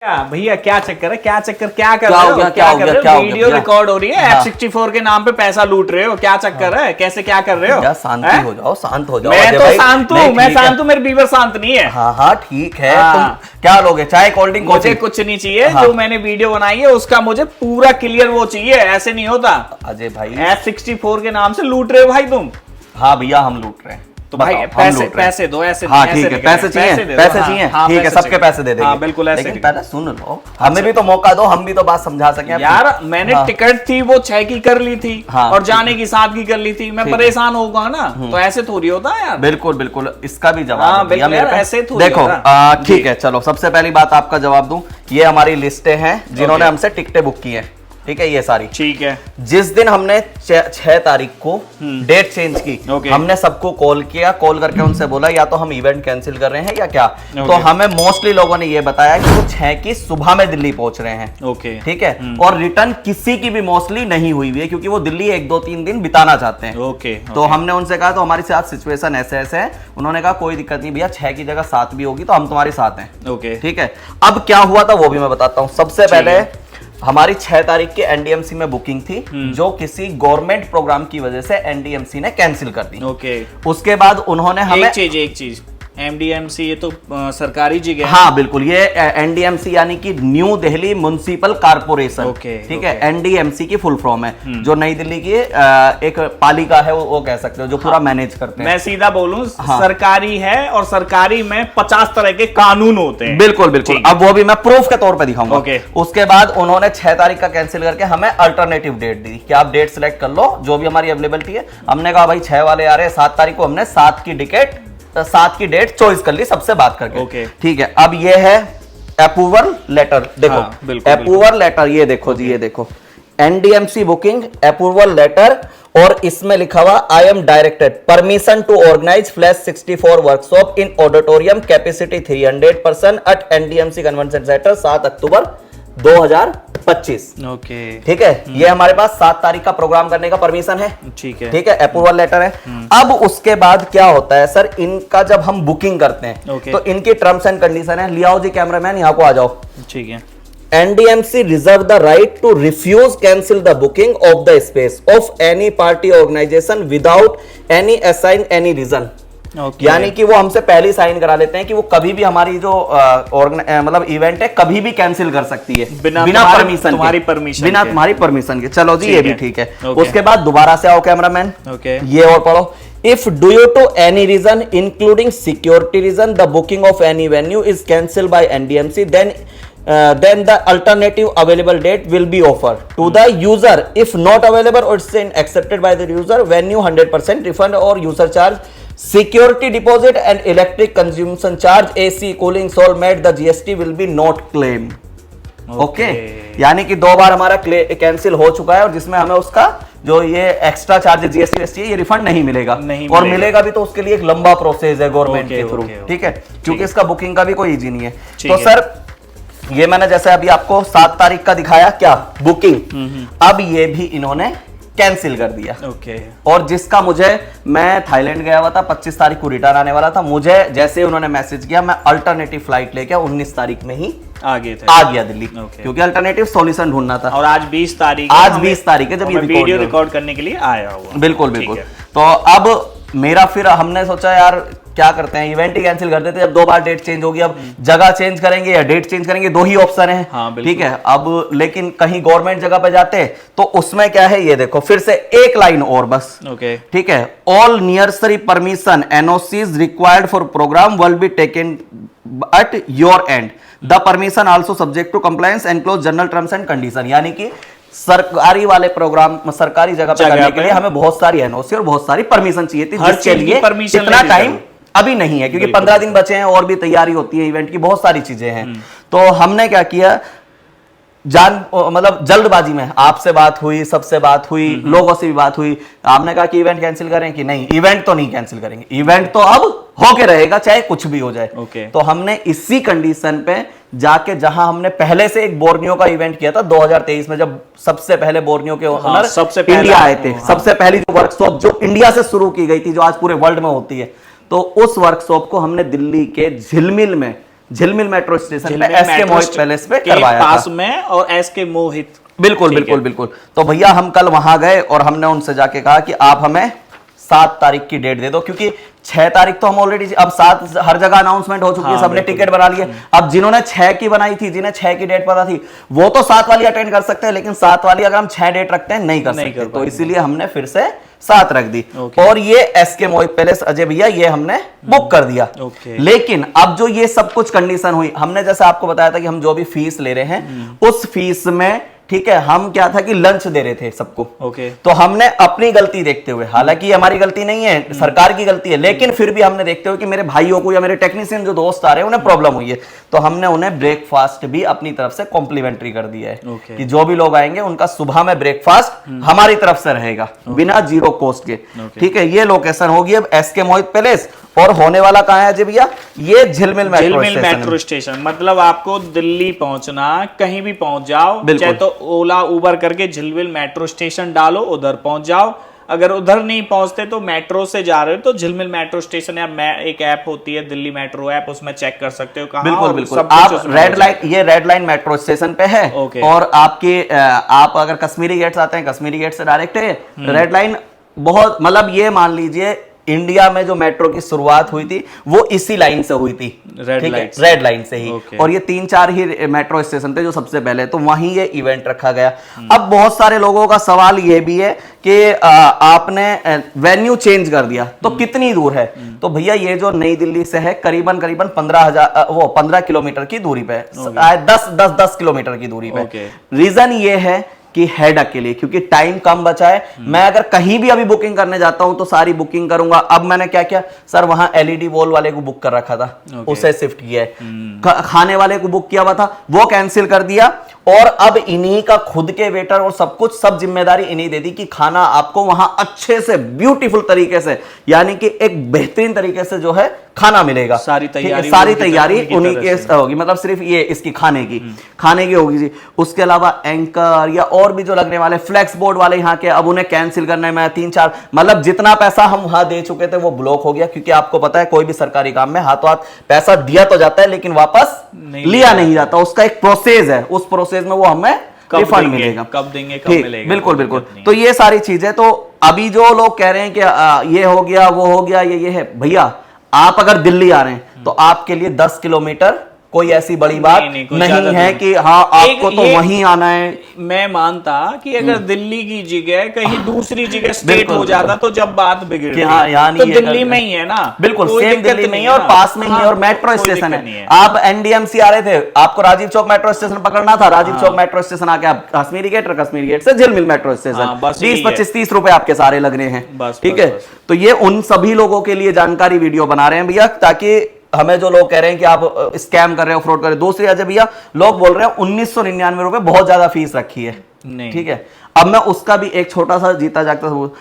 भैया क्या चक्कर है, क्या चक्कर, क्या कर क्या रहे हो गया, हो, क्या हो कर गया, रहे हो? क्या हो वीडियो गया? रिकॉर्ड हो रही है, हाँ। F64 के नाम पे पैसा लूट रहे हो, क्या चक्कर है, कैसे क्या कर रहे हो? यार शांति हो जाओ, शांत हो जाओ। मैं अजय तो भाई, शांत हूँ, नहीं, मैं ठीक है। शांत हूँ, मेरे बीवर शांत नहीं है। हाँ हाँ ठीक है। हाँ। तुम क्या लोगे, चाय कोल्ड ड्रिंक? मुझे कुछ नहीं चाहिए। हाँ। जो मैंने वीडियो बनाई है उसका मुझे पूरा क्लियर वो चाहिए, ऐसे नहीं होता। अजय भाई F64 के नाम से लूट रहे हो भाई तुम। हाँ भैया हम लूट रहे हैं, तो भाई बताओ, हम पैसे लूट रहे हैं। पैसे दो, ऐसे हाँ नहीं, ठीक ऐसे है, नहीं पैसे करना। चाहिए, दे दो। पैसे हाँ, चाहिए, हाँ, ठीक है, पैसे सबके चाहिए। पैसे दे देंगे। हाँ बिल्कुल ऐसे लेकिन नहीं। पहले सुन लो, हमें भी तो मौका दो, हम भी तो बात समझा सकें अपनी। यार मैंने हाँ। टिकट थी वो 6 की कर ली थी, हाँ, और ठीक जाने की 7 की कर ली थी। मैं ठीक है। परेशान होगा ना, तो ऐसे थोड़ी होता है यार। बिल्कुल बिल्कुल, इसका भी जवाब हाँ, है भैया बिल्कुल मेरे यार, पे। ऐसे थोड़ी देखो होता। ठीक है, चलो सबसे पहली बात आपका जवाब दूं, ये हमारी लिस्टें हैं जिन्होंने हमसे टिकटें बुक की हैं, ठीक है, ये सारी। ठीक है। जिस दिन हमने 6 तारीख को डेट चेंज की, Okay. हमने सबको कॉल किया, कॉल करके उनसे बोला या तो हम इवेंट कैंसिल कर रहे हैं या क्या। तो Okay. हमें मोस्टली लोगों ने ये बताया कि वो 6 की सुबह में दिल्ली पहुंच रहे हैं। ओके ठीक है, और रिटर्न किसी की भी मोस्टली नहीं हुई है, क्योंकि वो दिल्ली 1-2-3 दिन बिताना चाहते हैं। ओके। तो हमने उनसे कहा तो हमारे साथ सिचुएशन ऐसे ऐसे है। उन्होंने कहा कोई दिक्कत नहीं भैया, 6 की जगह 7 भी होगी तो हम तुम्हारे साथ हैं। ओके। ठीक है, अब क्या हुआ था वो भी मैं बताता हूं। सबसे पहले हमारी 6 तारीख की एनडीएमसी में बुकिंग थी, जो किसी गवर्नमेंट प्रोग्राम की वजह से एनडीएमसी ने कैंसिल कर दी। ओके। उसके बाद उन्होंने हमें एक चीज एमडीएमसी, ये तो सरकारी जगह है। हाँ बिल्कुल, ये एनडीएमसी यानी कि new Delhi municipal corporation. Okay, ठीक है, एनडीएमसी की फुल फॉर्म है, जो नई दिल्ली की एक पालिका है, वो कह सकते हो, जो पूरा मैनेज करते हैं। मैं सीधा बोलूं, हाँ। सरकारी है, और सरकारी में 50 तरह के कानून होते हैं। बिल्कुल बिल्कुल, ठीक है। अब वो भी मैं प्रूफ के तौर पे दिखाऊंगा। ओके। उसके बाद उन्होंने 6 तारीख का कैंसिल करके हमें अल्टरनेटिव डेट दी कि आप डेट सिलेक्ट कर लो जो भी हमारी अवेलेबिलिटी है। हमने कहा भाई 6 वाले आ रहे हैं, 7 तारीख को हमने 7 की डेट चॉइस कर ली सबसे बात करके। ओके। ठीक है, अब ये है अप्रूवल लेटर, देखो हाँ, बिल्कुल, अप्रूवल लेटर, ये देखो जी, ये देखो एनडीएमसी बुकिंग अप्रूवल लेटर, और इसमें लिखा हुआ I am directed permission to organise flash 64 workshop in auditorium capacity 300% at NDMC convention centre 7 October 2025। Okay. ठीक है, ये हमारे पास 7 तारीख का प्रोग्राम करने का परमिशन है। ठीक है। ठीक है, अप्रूवल लेटर है। अब उसके बाद क्या होता है सर, इनका जब हम बुकिंग करते हैं ओके। तो इनकी टर्म्स एंड कंडीशन है। लियाओ जी कैमरामैन, यहां को आ जाओ। ठीक है। NDMC reserve the right to refuse cancel the booking of the space of any party organization without any assign any reason। Okay. यानी कि वो हमसे पहले ही साइन करा लेते हैं कि वो कभी भी हमारी जो मतलब इवेंट है कभी भी कैंसिल कर सकती है बिना परमिशन, तुम्हारी परमिशन, बिना तुम्हारी परमिशन के। चलो जी, ये भी ठीक है। ओके। उसके बाद दोबारा से आओ कैमरामैन, ओके। ये और पढ़ो। If due to any reason including security reason the booking of any venue is cancelled by NDMC, then the alternative available date will be offered to the user. If not available or it's accepted by the user, venue 100% refund or user charge, security deposit and electric consumption charge, AC cooling salt mat, the GST will be not claimed. Okay, यानी कि 2 बार हमारा cancel हो चुका है, और जिसमें हमें उसका जो ये एक्स्ट्रा चार्ज जीएसटी ये रिफंड नहीं मिलेगा, और मिलेगा भी तो उसके लिए एक लंबा प्रोसेस है गवर्नमेंट के थ्रू। ठीक है, क्योंकि इसका बुकिंग का भी कोई इजी नहीं है। तो सर ये मैंने जैसे अभी आपको 7 तारीख का दिखाया क्या बुकिंग, अब ये भी इन्होंने कैंसिल कर दिया। ओके। और जिसका मैं थाईलैंड गया हुआ था, 25 तारीख को रिटर्न आने वाला था, मुझे जैसे उन्होंने मैसेज किया मैं अल्टरनेटिव फ्लाइट लेके 19 तारीख में ही आ गया दिल्ली, क्योंकि अल्टरनेटिव सॉल्यूशन ढूंढना था। और आज 20 तारीख, आज 20 तारीख है जब ये वीडियो रिकॉर्ड करने के लिए आया हुआ। बिल्कुल बिल्कुल। तो अब मेरा फिर हमने सोचा यार क्या करते हैं, इवेंट ही कैंसिल कर देते हैं। जब 2 बार डेट चेंज होगी, अब जगह चेंज करेंगे या डेट चेंज करेंगे, 2 ही ऑप्शन है। हाँ, ठीक है, अब लेकिन कहीं गवर्नमेंट जगह पे जाते तो उसमें क्या है, ये देखो फिर से एक लाइन और बस। ओके। ठीक है, all necessary permission NOCs required for program will be taken at your end, the permission also subject to compliance enclose general terms and condition. यानी कि सरकारी वाले प्रोग्राम सरकारी जगह पे करने के लिए हमें बहुत सारी एनओसी और बहुत सारी परमिशन चाहिए थी, जिसके लिए इतना टाइम अभी नहीं है, क्योंकि 15 दिन बचे हैं और भी तैयारी होती है इवेंट की, बहुत सारी चीजें हैं। तो हमने क्या किया, मतलब जल्दबाजी में आपसे बात हुई, सबसे बात हुई, लोगों से भी बात हुई। आपने कहा कि इवेंट कैंसिल करें कि नहीं, इवेंट तो नहीं कैंसिल करेंगे, इवेंट तो अब होके रहेगा चाहे कुछ भी हो जाए। तो हमने इसी कंडीशन पे जाके, जहां हमने पहले से एक बोर्नियो का इवेंट किया था 2023 में, जब सबसे पहले बोर्नियो के ओनर इंडिया आए थे, सबसे पहली जो वर्कशॉप जो इंडिया से शुरू की गई थी, जो आज पूरे वर्ल्ड में होती है, तो उस वर्कशॉप को हमने दिल्ली के झिलमिल में झिलमिल मेट्रो स्टेशन पे झिलमिल एसके मेट्रो मोहित पैलेस पे के करवाया पास था। में, और एसके मोहित। बिल्कुल ठीक है। बिल्कुल बिल्कुल। तो भैया हम कल वहां गए और हमने उनसे जाके कहा कि आप हमें 7 तारीख की डेट दे दो, क्योंकि 6 तारीख तो हम ऑलरेडी, अब 7 हर जगह अनाउंसमेंट हो चुकी है, हाँ, सबने बिल्कुल। टिकट बना लिए। अब जिन्होंने 6 की बनाई थी, जिन्हें 6 की डेट पता थी, वो तो 7 वाली अटेंड कर सकते हैं, लेकिन 7 वाली अगर हम 6 डेट रखते हैं नहीं कर नहीं सकते, कर तो पाएंगे। इसीलिए हमने फिर से 7 रख दी। ओके। और ये एसके मोहित पैलेस अजय भैया ये हमने बुक कर दिया। ओके। लेकिन अब जो ये सब कुछ कंडीशन हुई, हमने जैसे आपको बताया था कि हम जो भी फीस ले रहे हैं उस फीस में, ठीक है, हम क्या था कि लंच दे रहे थे सबको। ओके। तो हमने अपनी गलती देखते हुए, हालांकि ये हमारी गलती नहीं है, सरकार की गलती है, लेकिन फिर भी हमने देखते हुए कि मेरे भाइयों को या मेरे टेक्नीशियन जो दोस्त आ रहे हैं उन्हें प्रॉब्लम हुई है, तो हमने उन्हें ब्रेकफास्ट भी अपनी तरफ से कॉम्प्लीमेंट्री कर दिया है। ओके। कि जो भी लोग आएंगे उनका सुबह में ब्रेकफास्ट हमारी तरफ से रहेगा, बिना जीरो कॉस्ट के। ओके। ठीक है, ये लोकेशन होगी अब एसके मोहित पैलेस, और होने वाला कहां है अजय भैया? ये झिलमिल झिलमिल मेट्रो स्टेशन। मतलब आपको दिल्ली पहुंचना, कहीं भी पहुंच जाओ, बिल्कुल। चाहे तो ओला उबर करके झिलमिल मेट्रो स्टेशन डालो, उधर पहुंच जाओ। अगर उधर नहीं पहुंचते तो मेट्रो से जा रहे हो तो झिलमिल मेट्रो स्टेशन या एक ऐप होती है दिल्ली मेट्रो ऐप, उसमें चेक कर सकते हो कहाँ। बिल्कुल बिल्कुल। सब कुछ आप उसमें रेड हो लाइन, ये रेड लाइन मेट्रो स्टेशन पे है। ओके। और आपके आप अगर कश्मीरी गेट्स आते हैं, कश्मीरी गेट से डायरेक्ट है रेड लाइन। बहुत, मतलब ये मान लीजिए इंडिया में जो मेट्रो की शुरुआत हुई थी वो इसी लाइन से हुई थी, रेड ठीक है, लाइन से। रेड लाइन से ही। ओके। और ये 3-4 ही मेट्रो स्टेशन थे जो सबसे पहले, तो वहीं ये इवेंट रखा गया। अब बहुत सारे लोगों का सवाल ये भी है कि आपने वेन्यू चेंज कर दिया तो कितनी दूर है? तो भैया ये जो नई दिल्ली से है करीबन 15 किलोमीटर की दूरी पे, 10 किलोमीटर की दूरी पे। ओके। रीजन ये है कि हेडक के लिए, क्योंकि टाइम कम बचा है। मैं अगर कहीं भी अभी बुकिंग करने जाता हूं तो सारी बुकिंग करूंगा। अब मैंने क्या किया सर, वहां एलईडी वॉल वाले को बुक कर रखा था, ओके। उसे शिफ्ट किया है। खाने वाले को बुक किया हुआ था, वो कैंसिल कर दिया, और अब इन्हीं का खुद के वेटर और सब कुछ, सब जिम्मेदारी इन्हीं दे दी कि खाना आपको वहां अच्छे से ब्यूटीफुल तरीके से, यानी कि एक बेहतरीन तरीके से जो है खाना मिलेगा। सारी तैयारी सारी उनकी तैयारी उनकी उन्हीं तरफ के से। होगी, मतलब सिर्फ ये इसकी खाने की होगी जी। उसके अलावा एंकर या और भी जो लगने वाले फ्लेक्स बोर्ड वाले यहाँ के, अब उन्हें कैंसिल करने में 3-4, मतलब जितना पैसा हम वहां दे चुके थे वो ब्लॉक हो गया। क्योंकि आपको पता है कोई भी सरकारी काम में हाथों हाथ पैसा दिया तो जाता है लेकिन वापस लिया नहीं जाता, उसका एक प्रोसेस है, उस प्रोसेस में वो हमें रिफंड मिलेगा, कब देंगे, कब ठीक, मिलेगा। बिल्कुल बिल्कुल। तो ये सारी चीजें, तो अभी जो लोग कह रहे हैं कि ये हो गया वो हो गया, ये है भैया, आप अगर दिल्ली आ रहे हैं तो आपके लिए 10 किलोमीटर कोई ऐसी बड़ी बात नहीं है कि हाँ आपको तो वहीं आना है। मैं मानता कि अगर दिल्ली की जगह कहीं दूसरी जगह स्टेट हो जाता तो जब बात बिगड़ती, हाँ, यानी तो ये दिल्ली में ही है ना, बिल्कुल कोई सेम दिक्कत दिल्ली में ही नहीं है और ना। पास में ही है, और हाँ, मेट्रो कोई स्टेशन दिक्कत नहीं है। आप एनडीएमसी आ रहे थे, आपको राजीव चौक मेट्रो स्टेशन पकड़ना था, राजीव चौक मेट्रो स्टेशन आके आप कश्मीरी गेट, और कश्मीरी गेट से झिलमिल मेट्रो स्टेशन, बस यही 20-25-30 रुपए आपके सारे लग रहे हैं, बस, ठीक बस, है। बस। तो ये उन सभी लोगों के लिए जानकारी वीडियो बना रहे हैं भैया, ताकि हमें जो लोग कह रहे हैं कि आप स्कैम कर रहे हो, फ्रॉड कर रहे हो। दूसरी अजय भैया, लोग बोल रहे हैं 1999 रुपए बहुत ज्यादा फीस रखी है, नहीं। ठीक है। अब मैं उसका भी एक छोटा सा जीता जागता सबूत,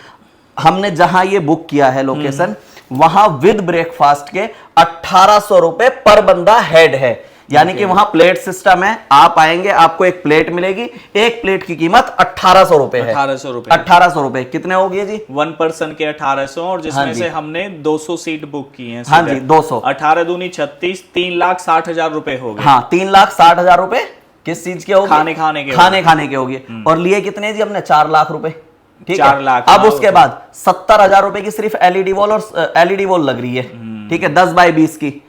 हमने जहां ये बुक किया है लोकेशन, वहां विद ब्रेकफास्ट के 1800 रुपए पर बंदा हेड है, यानी कि वहां प्लेट सिस्टम है। आप आएंगे, आपको एक प्लेट मिलेगी, एक प्लेट की कीमत 1800 रुपए है। 1800 रुपए, 1800 रुपए कितने हो गए जी? 1 पर्सन के 1800, और जिसमें हाँ जी। से हमने 200 सीट बुक की हैं। हाँ जी, 200। 18 दूनी 36, 3,60,000 रुपए हो गए। हाँ, 3,60,000 रुपए किस चीज के हो गए? खाने के हो गए। और लिए कितने जी हमने? 4 लाख रुपए, ठीक 4 है। लाख। अब उसके बाद 70,000 रुपए की सिर्फ एलईडी वॉल, और एलईडी वॉल लग रही है, ठीक है, 10 बाई 20 की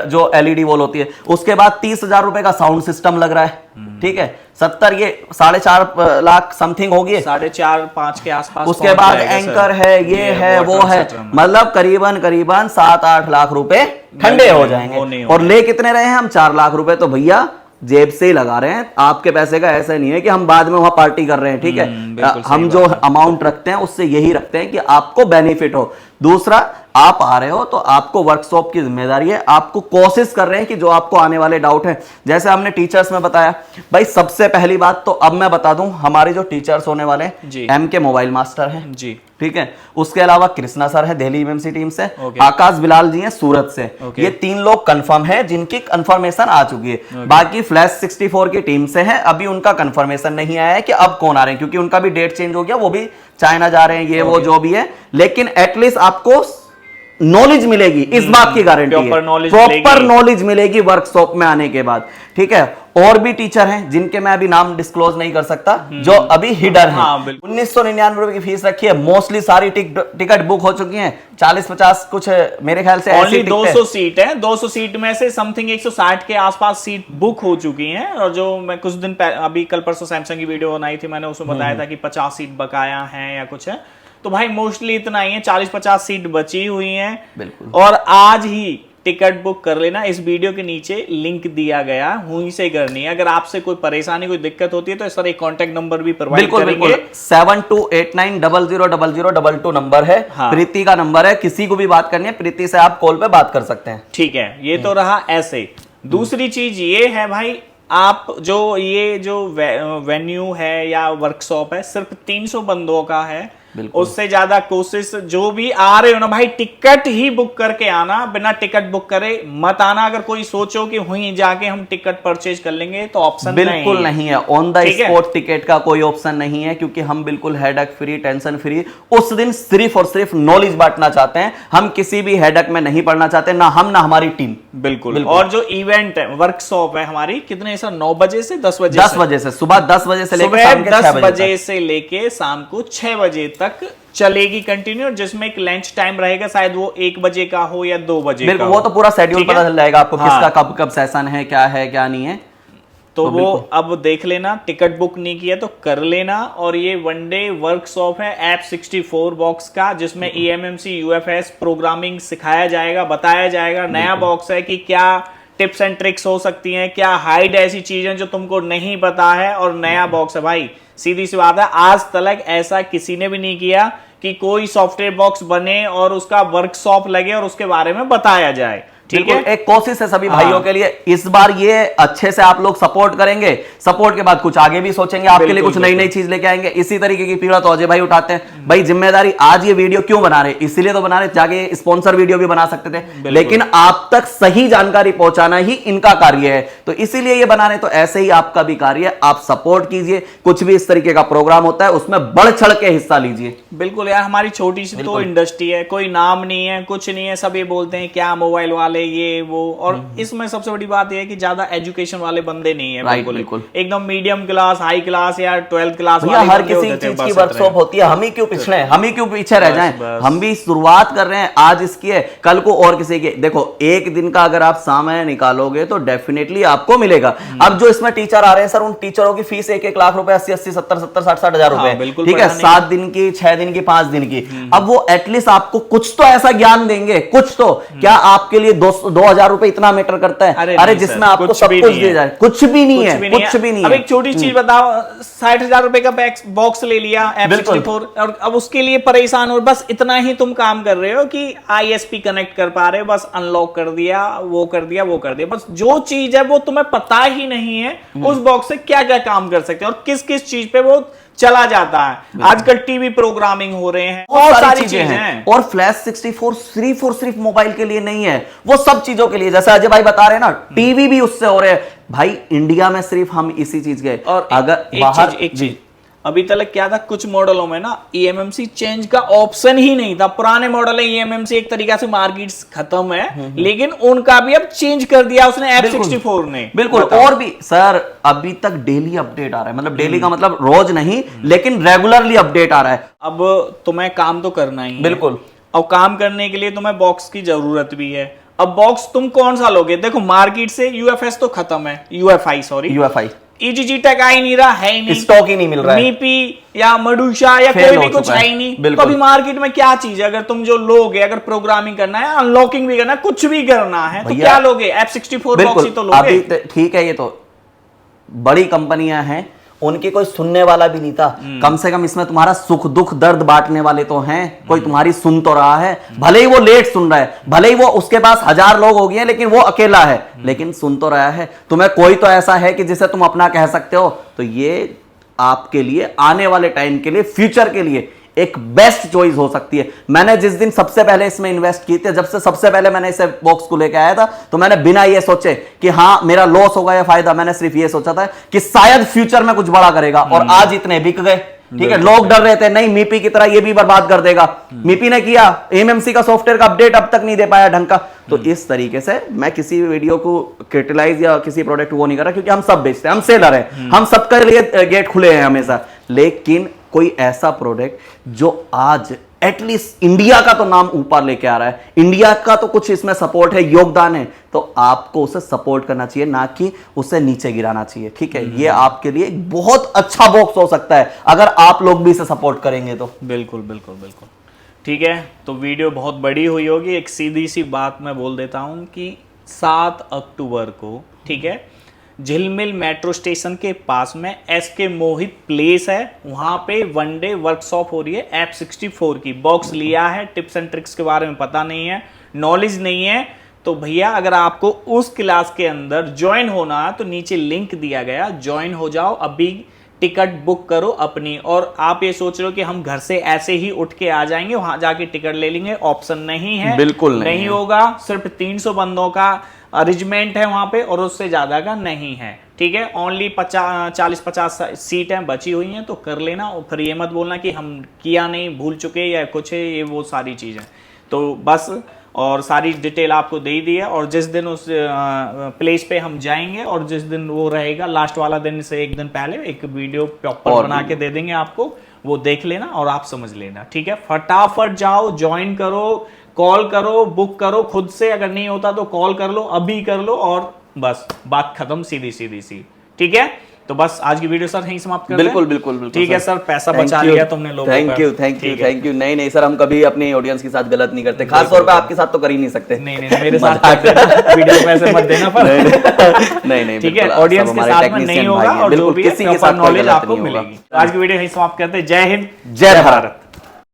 जो एलईडी वॉल होती है। उसके बाद 30,000 रुपए का साउंड सिस्टम लग रहा है, ठीक है। 70, ये 4.5 लाख समथिंग होगी, 4.5-5 के आसपास। उसके बाद एंकर है, ये है, वो है, मतलब करीबन 7-8 लाख रुपए ठंडे हो जाएंगे। और ले कितने रहे हैं हम? 4 लाख रुपए। तो भैया जेब से ही लगा रहे हैं, आपके पैसे का ऐसा नहीं है कि हम बाद में वहां पार्टी कर रहे हैं, ठीक है। हम जो अमाउंट रखते हैं उससे यही रखते हैं कि आपको बेनिफिट हो। दूसरा, आप आ रहे हो तो आपको वर्कशॉप की जिम्मेदारी है, आपको कोशिश कर रहे हैं कि जो आपको आने वाले डाउट हैं, जैसे हमने टीचर्स में बताया भाई, सबसे पहली बात तो अब मैं बता दूं, हमारे जो टीचर्स होने वाले हैं, एम के मोबाइल मास्टर हैं जी, ठीक है। उसके अलावा कृष्णा सर है दिल्ली एमएमसी टीम से, ओके। आकाश बिलाल जी हैं सूरत से, ओके। ये 3 लोग कंफर्म है जिनकी कंफर्मेशन आ चुकी है। ओके। बाकी फ्लैश 64 की टीम से है, अभी उनका कंफर्मेशन नहीं आया है कि अब कौन आ रहे हैं, क्योंकि उनका भी डेट चेंज हो गया, वो भी चाइना जा रहे हैं, ये वो जो भी है। लेकिन एटलीस्ट आपको नॉलेज मिलेगी, इस बात की गारंटी है, प्रॉपर नॉलेज मिलेगी वर्कशॉप में आने के बाद। ठीक है, और भी टीचर हैं जिनके मैं अभी नाम डिस्क्लोज नहीं कर सकता, जो अभी हिडर हैं। 1999 रुपए की फीस रखी है, मोस्टली सारी टिकट बुक हो चुकी हैं, 40-50 कुछ मेरे ख्याल से ओनली 200 सीट है, 200 सीट में से समथिंग 160 के आसपास सीट बुक हो चुकी हैं। और जो मैं कुछ दिन अभी कल परसों सैमसंग की वीडियो बनाई थी, मैंने उसमें बताया था कि 50 सीट बकाया है या कुछ है, तो भाई मोस्टली इतना ही है, 40-50 सीट बची हुई हैं। बिल्कुल, और आज ही टिकट बुक कर लेना, इस वीडियो के नीचे लिंक दिया गया, वहीं से करनी है। अगर आपसे कोई परेशानी, कोई दिक्कत होती है तो सर एक कांटेक्ट नंबर भी प्रोवाइड करेंगे। 7289000022 नंबर है, हाँ। प्रीति का नंबर है, किसी को भी बात करनी है प्रीति से आप कॉल पे बात कर सकते हैं। ठीक है, ये तो रहा ऐसे। दूसरी चीज ये है भाई, आप जो वेन्यू है या वर्कशॉप है सिर्फ 300 बंदों का है, उससे ज्यादा कोशिश जो भी आ रहे हो ना भाई, टिकट ही बुक करके आना, बिना टिकट बुक करे मत आना। अगर कोई सोचो कि वहीं जाके हम टिकट परचेज कर लेंगे तो ऑप्शन बिल्कुल नहीं है, ऑन द स्पॉट टिकट का कोई ऑप्शन नहीं है, क्योंकि हम बिल्कुल हेडेक फ्री, टेंशन फ्री उस दिन सिर्फ और सिर्फ नॉलेज बांटना चाहते हैं। हम किसी भी हेडेक में नहीं पड़ना चाहते, ना हम ना हमारी टीम। बिल्कुल। और जो इवेंट है, वर्कशॉप है हमारी, कितने सर 9 बजे से 10 बजे? 10 बजे से, सुबह 10 बजे से लेकर 10 बजे से लेके शाम को 6 बजे तक चलेगी कंटिन्यू, जिसमें एक लंच टाइम रहेगा, शायद वो 1 बजे का हो या 2 बजे का हो। वो तो पूरा शेड्यूल पता चल जाएगा आपको, किसका कब कब सेशन है, क्या है क्या नहीं है, तो वो अब देख लेना। टिकट बुक नहीं किया तो कर लेना। और ये 1 डे वर्कशॉप है ऐप 64 बॉक्स का, जिसमें EMMC UFS प्रोग्रामिंग सिखाया जाएगा, बताया जाएगा। नया बॉक्स है कि क्या टिप्स एंड ट्रिक्स हो सकती हैं, क्या हाइड ऐसी चीजें जो तुमको नहीं पता है, और नया बॉक्स है भाई। सीधी सी बात है, आज तक ऐसा किसी ने भी नहीं किया कि कोई सॉफ्टवेयर बॉक्स बने और उसका वर्कशॉप लगे और उसके बारे में बताया जाए। ठीक है, एक कोशिश है सभी भाइयों के लिए, इस बार ये अच्छे से आप लोग सपोर्ट करेंगे, सपोर्ट के बाद कुछ आगे भी सोचेंगे, आपके लिए कुछ नई नई चीज लेके आएंगे। इसी तरीके की पीड़ा तो अजय भाई उठाते हैं। भाई जिम्मेदारी, आज ये वीडियो क्यों बना रहे, इसीलिए तो बना रहे, जाके स्पॉन्सर वीडियो भी बना सकते थे, लेकिन आप तक सही जानकारी पहुंचाना ही इनका कार्य है, तो इसीलिए ये बना रहे। तो ऐसे ही आपका भी कार्य है, आप सपोर्ट कीजिए, कुछ भी इस तरीके का प्रोग्राम होता है उसमें बढ़ चढ़ के हिस्सा लीजिए। बिल्कुल यार, हमारी छोटी सी तो इंडस्ट्री है, कोई नाम नहीं है, कुछ नहीं है, सब ये बोलते हैं क्या मोबाइल वाले ये वो, और इसमें सबसे बड़ी बात यह है कि ज्यादा एजुकेशन वाले बंदे नहीं है। बिल्कुल एकदम मीडियम क्लास, हाई क्लास या 12th क्लास वाले। हर किसी चीज की वर्कशॉप होती है, हम ही क्यों पिछड़े हैं, हम ही क्यों पीछे रह जाएं? हम भी शुरुआत कर रहे हैं, आज इसकी है, कल को और किसी की। देखो, एक दिन का अगर आप समय निकालोगे तो डेफिनेटली आपको मिलेगा। अब जो इसमें टीचर आ रहे हैं सर, उन टीचरों की फीस 1-1 लाख रुपए, 80-80, 70-70, 60-60 हजार रुपए, ठीक है, 7 दिन की, 6 दिन की, 5 दिन की। अब वो एटलीस्ट आपको कुछ तो ऐसा ज्ञान देंगे, कुछ तो। क्या आपके लिए 2,000 रुपए इतना मैटर करता है? अरे जिसमें आपको सब कुछ दिया जाए, कुछ भी नहीं है, कुछ भी नहीं है। अब एक छोटी चीज बताओ, 60,000 रुपए का बॉक्स ले लिया F64, और अब उसके लिए परेशान हो, बस इतना ही तुम काम कर रहे हो कि ISP कनेक्ट कर पा रहे हो, बस अनलॉक कर दिया, वो कर दिया, वो कर दिया, बस जो चीज है वो तुम्हें पता ही नहीं है उस बॉक्स से क्या क्या काम कर सकते हैं और किस किस चीज पे वो चला जाता है। आजकल टीवी प्रोग्रामिंग हो रहे हैं, और सारी चीजें हैं। और फ्लैश 64 सिर्फ मोबाइल के लिए नहीं है, वो सब चीजों के लिए, जैसे अजय भाई बता रहे हैं ना, टीवी भी उससे हो रहे हैं। भाई इंडिया में सिर्फ हम इसी चीज के, और अगर बाहर एक चीज अभी तक क्या था, कुछ मॉडलों में ना EMMC चेंज का ऑप्शन ही नहीं था। पुराने मॉडल है, EMMC एक तरीका से मार्केट खत्म है, लेकिन उनका भी अब चेंज कर दिया उसने F64 ने। बिल्कुल। और भी सर, अभी तक डेली अपडेट आ रहा है, मतलब डेली का मतलब रोज नहीं, लेकिन रेगुलरली अपडेट आ रहा है। अब तुम्हें काम तो करना ही है। बिल्कुल। और काम करने के लिए तुम्हें बॉक्स की जरूरत भी है। अब बॉक्स तुम कौन सा लोगे? देखो, मार्केट से UFS तो खत्म है, UFI EGG टेक आ ही नहीं रहा, है ही नहीं, स्टॉक ही नहीं मिल रहा है। मीपी या मडुशा या कोई भी कुछ है ही नहीं। तो अभी मार्केट में क्या चीज है? अगर तुम जो लोगे, अगर प्रोग्रामिंग करना है, अनलॉकिंग भी करना है, कुछ भी करना है, तो क्या लोगे? F64 बॉक्स ही तो लोगे। ठीक है, ये तो बड़ी कंपनियां हैं, उनकी कोई सुनने वाला भी नहीं था। कम से कम इसमें तुम्हारा सुख दुख दर्द बांटने वाले तो हैं, कोई तुम्हारी सुन तो रहा है, भले ही वो लेट सुन रहा है, भले ही वो उसके पास 1000 लोग हो गए हैं, लेकिन वो अकेला है, लेकिन सुन तो रहा है। तुम्हें कोई तो ऐसा है कि जिसे तुम अपना कह सकते हो। तो ये आपके लिए आने वाले टाइम के लिए, फ्यूचर के लिए एक बेस्ट चॉइस हो सकती है। मैंने जिस दिन सबसे पहले इसमें इन्वेस्ट की थी, जब से सबसे पहले मैंने इसे बॉक्स को लेकर आया था, तो मैंने बिना ये सोचे कि हाँ मेरा लॉस होगा या फायदा, मैंने सिर्फ ये सोचा था कि शायद फ्यूचर में कुछ बड़ा करेगा, और आज इतने बिक गए। ठीक है, लोग डर रहे थे नहीं मीपी की तरह ये भी बर्बाद कर देगा, मीपी ने किया, एमएमसी का सॉफ्टवेयर का अपडेट अब तक नहीं दे पाया ढंग का। तो इस तरीके से मैं किसी वीडियो को क्रिटिलाइज या किसी प्रोडक्ट को वो नहीं कर रहा, क्योंकि हम सब बेचते हैं, हम सेलर हैं, हम सबके लिए गेट खुले हैं हमेशा। लेकिन कोई ऐसा प्रोडक्ट जो आज एटलीस्ट इंडिया का तो नाम ऊपर लेके आ रहा है, इंडिया का तो कुछ इसमें सपोर्ट है, योगदान है, तो आपको उसे सपोर्ट करना चाहिए, ना कि उसे नीचे गिराना चाहिए। ठीक है, ये आपके लिए एक बहुत अच्छा बॉक्स हो सकता है अगर आप लोग भी इसे सपोर्ट करेंगे तो। बिल्कुल बिल्कुल बिल्कुल ठीक है। तो वीडियो बहुत बड़ी हुई होगी, एक सीधी सी बात मैं बोल देता हूं कि 7 अक्टूबर को, ठीक है, झिलमिल मेट्रो स्टेशन के पास में एसके मोहित प्लेस है, वहां पे 1 डे वर्कशॉप हो रही है F64 की। बॉक्स लिया है, टिप्स एंड ट्रिक्स के बारे में पता नहीं है, नॉलेज नहीं है, तो भैया अगर आपको उस क्लास के अंदर ज्वाइन होना है तो नीचे लिंक दिया गया, ज्वाइन हो जाओ, अभी टिकट बुक करो अपनी। और आप ये सोच रहे हो कि हम घर से ऐसे ही उठ के आ जाएंगे, वहां जाके टिकट ले लेंगे, ऑप्शन नहीं है, बिल्कुल नहीं होगा। सिर्फ 300 बंदों का अरेंजमेंट है वहां पे और उससे ज्यादा का नहीं है। ठीक है, ओनली 40-50 सीटें बची हुई हैं, तो कर लेना। और फिर ये मत बोलना कि हम किया नहीं, भूल चुके या कुछ है, ये वो सारी चीजें तो बस। और सारी डिटेल आपको दे ही दी है। और जिस दिन उस प्लेस पे हम जाएंगे और जिस दिन वो रहेगा, लास्ट वाला दिन से एक दिन पहले एक वीडियो प्रॉपर बना के दे देंगे आपको, वो देख लेना और आप समझ लेना। ठीक है, फटाफट जाओ, ज्वाइन करो, कॉल करो, बुक करो खुद से, अगर नहीं होता तो कॉल कर लो, अभी कर लो, और बस बात खत्म, सीधी सीधी सी। ठीक है, तो बस आज की वीडियो सर यहीं समाप्त कर बिल्कुल बिल्कुल बिल्कुल ठीक है सर, पैसा बचा लिया तुमने लोगों का। Thank you. नहीं सर, हम कभी अपनी ऑडियंस के साथ गलत नहीं करते, खास तौर पे आपके साथ तो कर ही नहीं सकते। नहीं मेरे साथ कर देना, वीडियो में ऐसे मत देना पर नहीं ठीक है, ऑडियंस के साथ में नहीं होगा और जो भी किसी के साथ नॉलेज आपको मिलेगी। आज की वीडियो यहीं समाप्त करते हैं। जय हिंद, जय भारत।